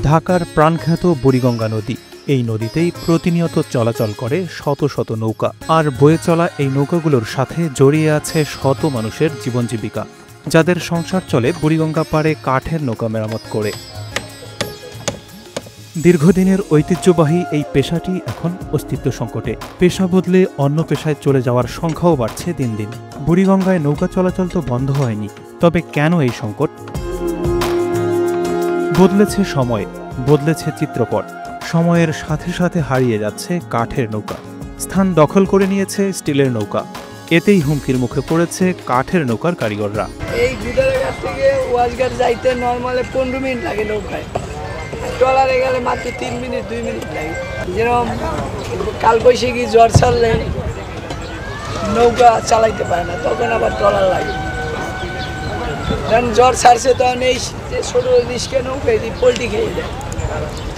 ঢাকার প্রাণখ্যাত বুড়িগঙ্গা নদী। এই নদীতেই প্রতিনিয়ত চলাচল করে শত শত নৌকা, আর বয়ে চলা এই নৌকাগুলোর সাথে জড়িয়ে আছে শত মানুষের জীবন জীবিকা, যাদের সংসার চলে বুড়িগঙ্গা পাড়ে কাঠের নৌকা মেরামত করে। দীর্ঘদিনের ঐতিহ্যবাহী এই পেশাটি এখন অস্তিত্ব সংকটে। পেশা বদলে অন্য পেশায় চলে যাওয়ার সংখ্যাও বাড়ছে দিন দিন। বুড়িগঙ্গায় নৌকা চলাচল তো বন্ধ হয়নি, তবে কেন এই সংকট? বদলেছে সময়, বদলেছে চিত্রপট। সময়ের সাথে সাথে হারিয়ে যাচ্ছে কাঠের নৌকা, স্থান দখল করে নিয়েছে স্টিলের নৌকা। এতেই হুমকির মুখে পড়েছে কাঠের নৌকার কারিগররা। এই গুদারাঘাট থেকে ওয়াশঘাট যাইতে নর্মালে 15 মিনিট লাগে নৌকায়, ট্রলারে গেলে মাত্র 3 মিনিট 2 মিনিট লাগে। যেরকম কালবৈশাখী ঝড় ছাড়লে নৌকা চালাইতে পারে না, তখন আবার ট্রলার লাগে। কারণ ঝড় ছাড়ছে তখন এই ছোট রিস্কে নৌকায় পোল্ট্রি খেয়ে যায়,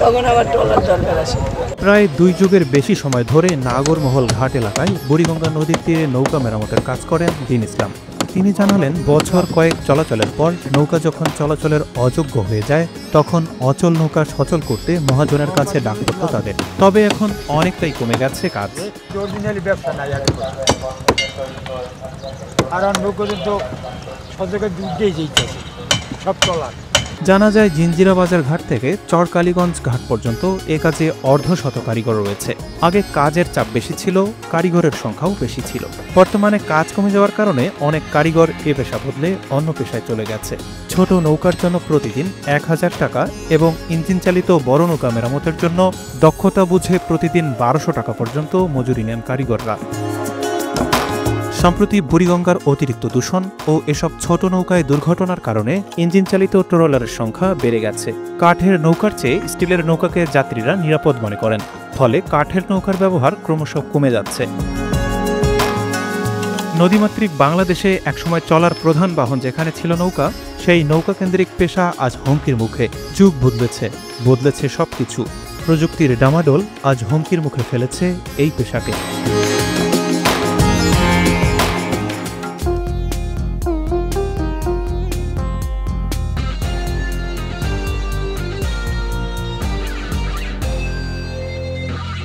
তখন আবার ট্রলার দরকার আসে। প্রায় 2 যুগের বেশি সময় ধরে নাগরমহল ঘাট এলাকায় বুড়িগঙ্গা নদীর তীরে নৌকা মেরামতের কাজ করেন দীন ইসলাম। তিনি জানালেন, বছর কয়েক চলাচলের পর নৌকা যখন চলাচলের অযোগ্য হয়ে যায়, তখন অচল নৌকা সচল করতে মহাজনের কাছে ডাক পড়ত তাদের। তবে এখন অনেকটাই কমে গেছে কাজ। জানা যায়, জিঞ্জিরা বাজার ঘাট থেকে চরকালীগঞ্জ ঘাট পর্যন্ত এ কাজে অর্ধশত কারিগর রয়েছে। আগে কাজের চাপ বেশি ছিল, কারিগরের সংখ্যাও বেশি ছিল। বর্তমানে কাজ কমে যাওয়ার কারণে অনেক কারিগর এ পেশা বদলে অন্য পেশায় চলে গেছে। ছোট নৌকার জন্য প্রতিদিন 1000 টাকা এবং ইঞ্জিন চালিত বড় নৌকা মেরামতের জন্য দক্ষতা বুঝে প্রতিদিন 1200 টাকা পর্যন্ত মজুরি নেন কারিগররা। সম্প্রতি বুড়িগঙ্গার অতিরিক্ত দূষণ ও এসব ছোট নৌকায় দুর্ঘটনার কারণে ইঞ্জিন চালিত ট্রলারের সংখ্যা বেড়ে গেছে। কাঠের নৌকার চেয়ে স্টিলের নৌকাকে যাত্রীরা নিরাপদ মনে করেন, ফলে কাঠের নৌকার ব্যবহার ক্রমশ কমে যাচ্ছে। নদীমাতৃক বাংলাদেশে একসময় চলার প্রধান বাহন যেখানে ছিল নৌকা, সেই নৌকাকেন্দ্রিক পেশা আজ হুমকির মুখে। যুগ বদলেছে সবকিছু। প্রযুক্তির ডামাডোল আজ হুমকির মুখে ফেলেছে এই পেশাকে।